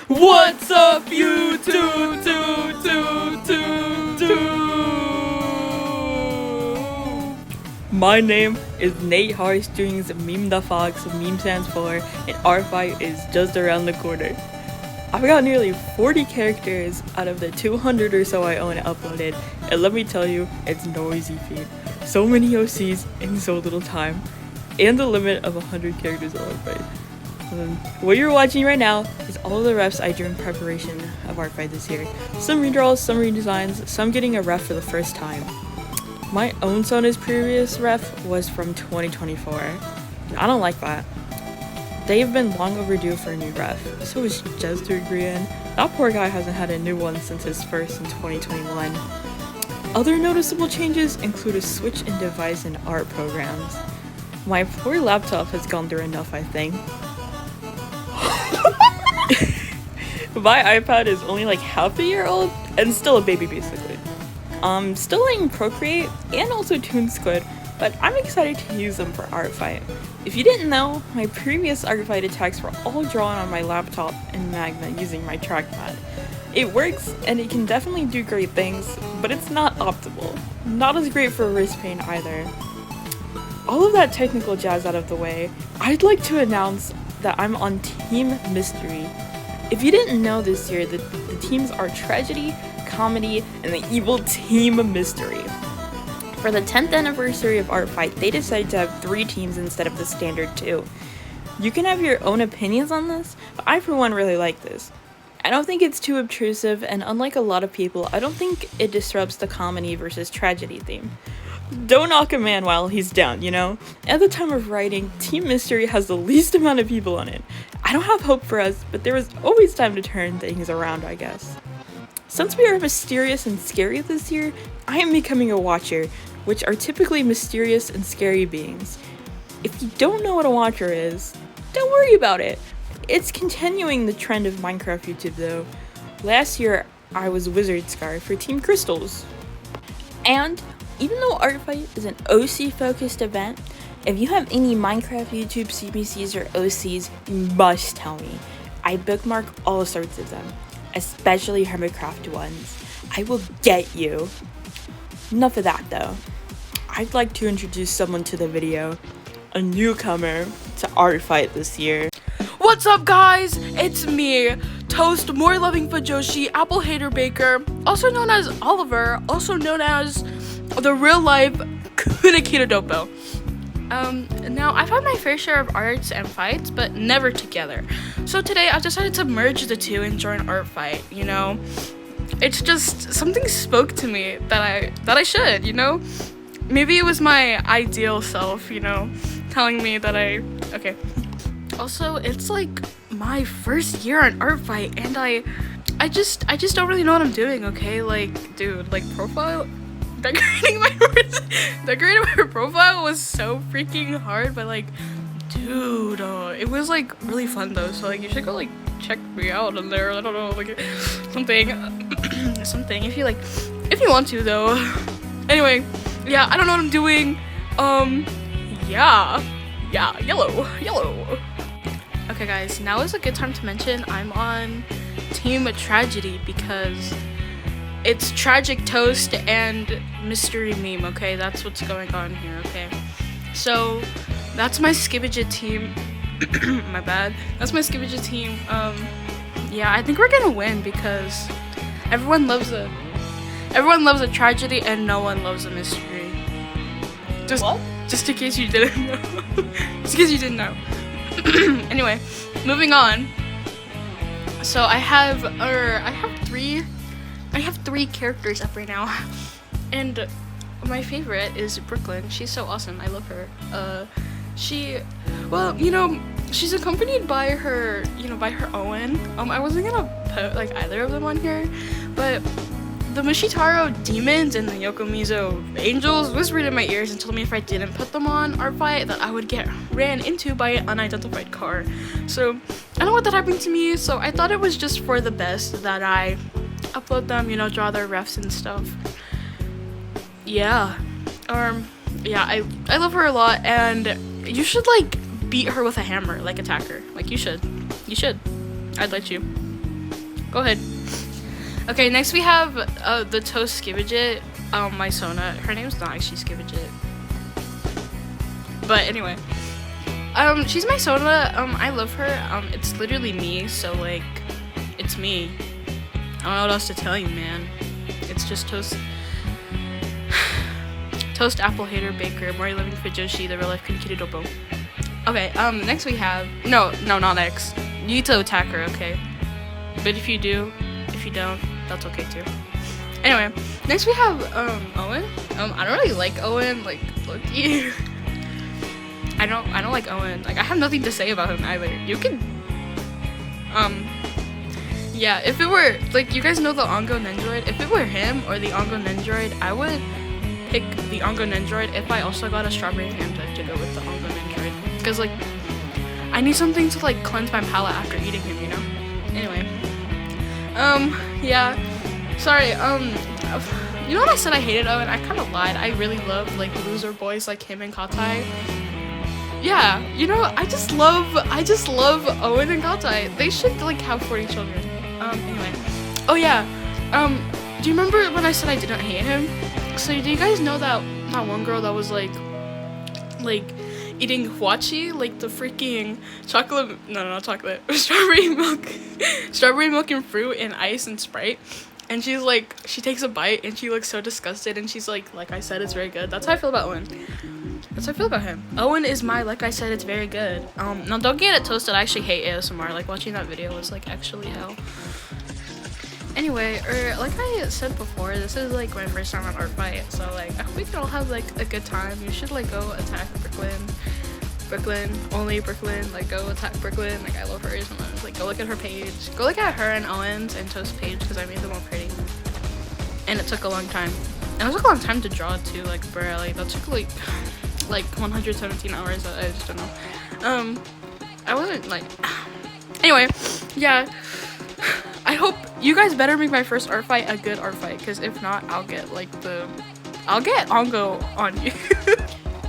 What's up, YouTube? My name is Nate Harstrings, Meme the Fox, Meme stands for, and Artfight is just around the corner. I've got nearly 40 characters out of the 200 or so I own uploaded, and let me tell you, it's no easy feat. So many OCs in so little time, and the limit of 100 characters on Artfight. What you're watching right now is all of the refs I drew in preparation of Artfight this year. Some redraws, some redesigns, some getting a ref for the first time. My own Sona's previous ref was from 2024. I don't like that. They've been long overdue for a new ref. So is Jester Grian. That poor guy hasn't had a new one since his first in 2021. Other noticeable changes include a switch in device and art programs. My poor laptop has gone through enough, I think. My iPad is only like half a year old and still a baby basically. Still in Procreate and also ToonSquid, but I'm excited to use them for Artfight. If you didn't know, my previous Artfight attacks were all drawn on my laptop in Magna using my trackpad. It works and it can definitely do great things, but it's not optimal. Not as great for wrist pain either. All of that technical jazz out of the way, I'd like to announce that I'm on Team Mystery. If you didn't know this year, the teams are Tragedy, Comedy, and the evil Team Mystery. For the 10th anniversary of Artfight, they decided to have 3 teams instead of the standard 2. You can have your own opinions on this, but I for one really like this. I don't think it's too obtrusive, and unlike a lot of people, I don't think it disrupts the comedy versus tragedy theme. Don't knock a man while he's down, you know? At the time of writing, Team Mystery has the least amount of people on it. I don't have hope for us, but there was always time to turn things around, I guess. Since we are mysterious and scary this year, I am becoming a watcher, which are typically mysterious and scary beings. If you don't know what a watcher is, don't worry about it. It's continuing the trend of Minecraft YouTube though. Last year, I was Wizard Scar for Team Crystals. And even though Artfight is an OC focused event, if you have any Minecraft YouTube CBCs or OCs, you must tell me. I bookmark all sorts of them, especially Hermitcraft ones. I will get you. Enough of that though. I'd like to introduce someone to the video, a newcomer to Artfight this year. What's up guys, it's me, Toast More Loving Fajoshi, Apple Hater Baker, also known as Oliver, also known as the real life Kunikita Dopo. Now I've had my fair share of arts and fights, but never together. So today I've decided to merge the two and join Artfight, you know? It's just, something spoke to me that I should, you know? Maybe it was my ideal self, you know, telling me that okay. Also, it's like my first year on Artfight, and I just don't really know what I'm doing, okay? Like, dude, like decorating my profile was so freaking hard, but like, dude, it was like really fun though. So like, you should go like check me out on there. I don't know, like something if you want to though. Anyway, yeah, I don't know what I'm doing. Yeah, yellow. Okay guys, now is a good time to mention I'm on Team Tragedy because it's Tragic Toast and Mystery Meme, okay? That's what's going on here, okay? So, that's my Skibbidget team. My bad. That's my Skibbidget team. Yeah, I think we're gonna win because everyone loves a tragedy and no one loves a mystery. Just in case you didn't know. Just in case you didn't know. Anyway, moving on. So I have 3 characters up right now, and my favorite is Brooklyn. She's so awesome. I love her. She's accompanied by her, by her Owen. I wasn't gonna put like either of them on here, but the Mushitaro demons and the Yokomizo angels whispered in my ears and told me if I didn't put them on Artfight that I would get ran into by an unidentified car. So I don't want that happening to me, so I thought it was just for the best that I upload them, draw their refs and stuff. Yeah. I love her a lot, and you should like beat her with a hammer, like attack her. Like you should. I'd let you. Go ahead. Okay, next we have the Toast Skibidget, my Sona. Her name's not actually Skibidget. But anyway. She's my Sona. I love her. It's literally me, so like, it's me. I don't know what else to tell you, man. It's just Toast. Toast, apple hater, baker, Mori living for Joshi, the real life Kunikita Dopo. Okay, next we have no, not next. You need to attack her, okay? But if you do, if you don't, that's okay too. Anyway, next we have Owen. I don't really like Owen, like look-y. I don't like Owen. Like I have nothing to say about him either. You can yeah, if it were like you guys know the Ongo Nendroid, if it were him or the Ongo Nendroid, I would pick the Ongo Nendroid if I also got a strawberry Fanta to go with the Ongo Nendroid. Because like I need something to like cleanse my palate after eating him, you know? Anyway. Yeah. Sorry, you know when I said I hated Owen? I kinda lied. I really love like loser boys like him and Katai. Yeah, you know, I just love Owen and Katai. They should like have 40 children. Anyway. Oh yeah. Do you remember when I said I didn't hate him? So do you guys know that one girl that was like eating huachi, like the freaking chocolate, no, not chocolate, strawberry milk and fruit and ice and Sprite, and she's like, she takes a bite and she looks so disgusted and she's like I said, it's very good. That's how I feel about Owen. That's how I feel about him. Owen is my, like I said, it's very good. Now don't get it toasted, I actually hate ASMR. Like watching that video was like actually hell. Anyway, like I said before, this is like my first time on Artfight, so like I hope we can all have like a good time. You should like go attack Brooklyn, only Brooklyn, like go attack Brooklyn. Like I love her so much. Like go look at her page, go look at her and Owen's and Toast page because I made them all pretty. And it took a long time. And it took a long time to draw too. Like bruh, like that took like 117 hours. I just don't know. I wasn't like. Anyway, yeah. I hope you guys better make my first art fight a good art fight, because if not, I'll get Ongo on you.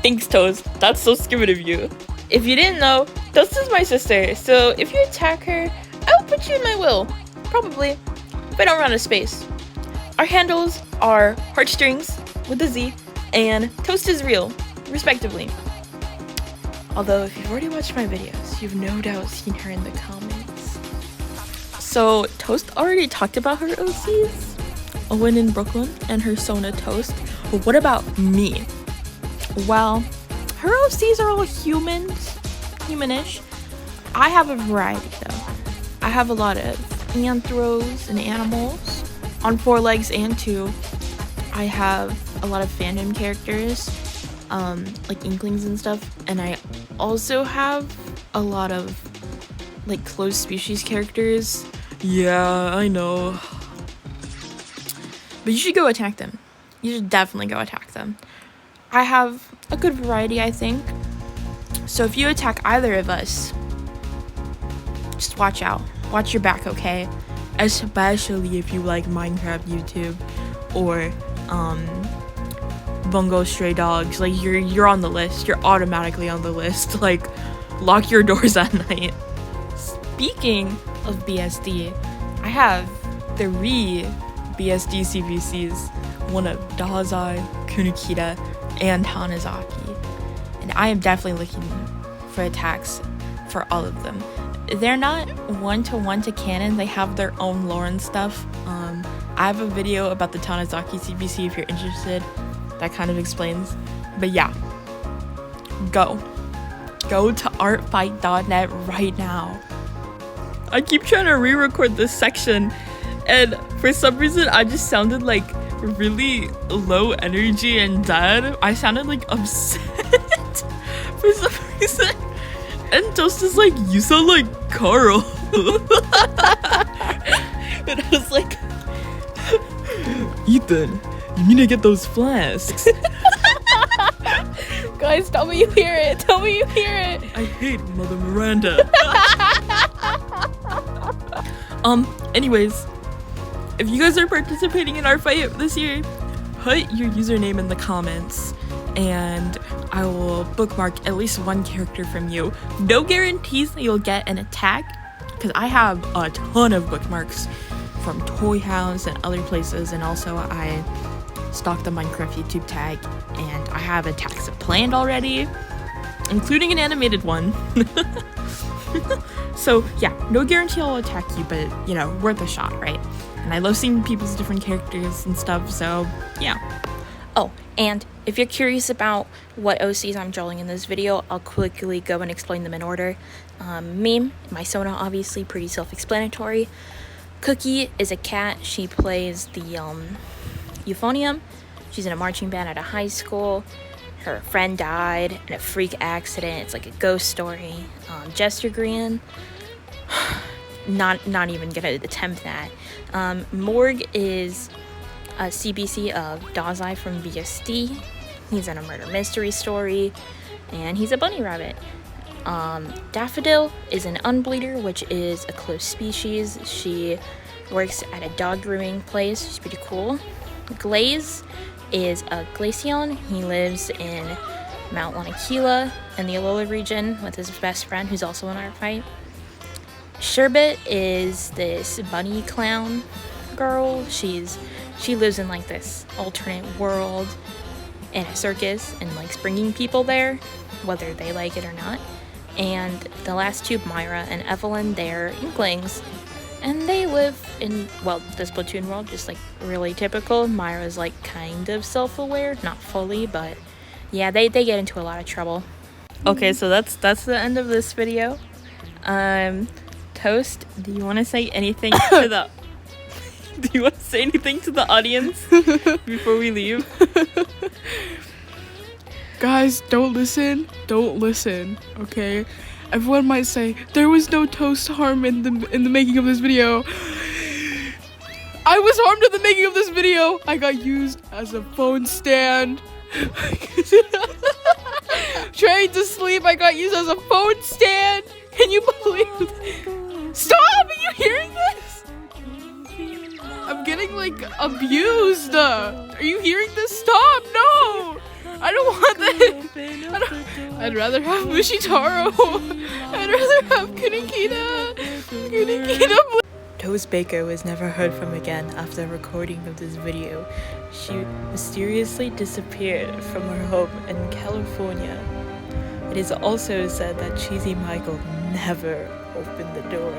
Thanks, Toast. That's so stupid of you. If you didn't know, Toast is my sister, so if you attack her, I will put you in my will. Probably. If I don't run out of space. Our handles are Heartstrings with a Z and Toast is Real, respectively. Although, if you've already watched my videos, you've no doubt seen her in the comments. So, Toast already talked about her OCs, Owen in Brooklyn, and her Sona Toast. But what about me? Well, her OCs are all humanish. I have a variety though. I have a lot of anthros and animals on 4 legs and 2. I have a lot of fandom characters, like Inklings and stuff, and I also have a lot of like closed species characters. Yeah, I know. But you should go attack them. You should definitely go attack them. I have a good variety, I think. So if you attack either of us, just watch out. Watch your back, okay? Especially if you like Minecraft YouTube or Bungo Stray Dogs. Like you're on the list. You're automatically on the list. Like lock your doors at night. Speaking of BSD, I have 3 BSD CVCs, one of Dazai, Kunikita, and Hanazaki, and I am definitely looking for attacks for all of them. They're not one-to-one to canon, they have their own lore and stuff. I have a video about the Tanizaki CVC if you're interested, that kind of explains. But yeah, go to artfight.net right now. I keep trying to re-record this section, and for some reason I just sounded like really low energy and dead. I sounded like upset for some reason, and Toast is like, you sound like Carl. And I was like, Ethan, you need to get those flasks. Guys, tell me you hear it. Tell me you hear it. I hate Mother Miranda. Anyways, if you guys are participating in our fight this year, put your username in the comments and I will bookmark at least one character from you. No guarantees that you'll get an attack, because I have a ton of bookmarks from Toyhouses and other places, and also I stalked the Minecraft YouTube tag, and I have attacks planned already, including an animated one. So yeah, no guarantee I'll attack you, but you know, worth a shot, right? And I love seeing people's different characters and stuff, so yeah. Oh, and if you're curious about what OCs I'm drawing in this video, I'll quickly go and explain them in order. Me, my Sona, obviously pretty self-explanatory. Cookie is a cat. She plays the euphonium. She's in a marching band at a high school. Her friend died in a freak accident. It's like a ghost story. Jester Green, not even gonna attempt that. Morg is a CBC of Dazai from VSD. He's in a murder mystery story, and he's a bunny rabbit. Daffodil is an unbleeder, which is a close species. She works at a dog grooming place. She's pretty cool. Glaze is a glaceon. He lives in Mount Lanakila in the Alola region with his best friend, who's also an Artfight. Sherbet is this bunny clown girl. She lives in like this alternate world in a circus and likes bringing people there, whether they like it or not. And the last two, Myra and Evelyn, they're Inklings, and they live in, well, the Splatoon world, just like really typical. Myra's like kind of self-aware, not fully, but yeah, they get into a lot of trouble. Okay, so that's the end of this video. Toast, do you want to say anything to the do you want to say anything to the audience before we leave? Guys, don't listen, okay? Everyone might say there was no Toast harm in the making of this video. I was harmed in the making of this video. I got used as a phone stand. Trying to sleep, I got used as a phone stand. Can you believe it? Stop! Are you hearing this? I'm getting like abused. Are you hearing this? Stop! No! I don't want that. I'd rather have Mushitaro. I'd rather have Kunikita. Toast Baker was never heard from again after the recording of this video. She mysteriously disappeared from her home in California. It is also said that Cheesy Michael never opened the door.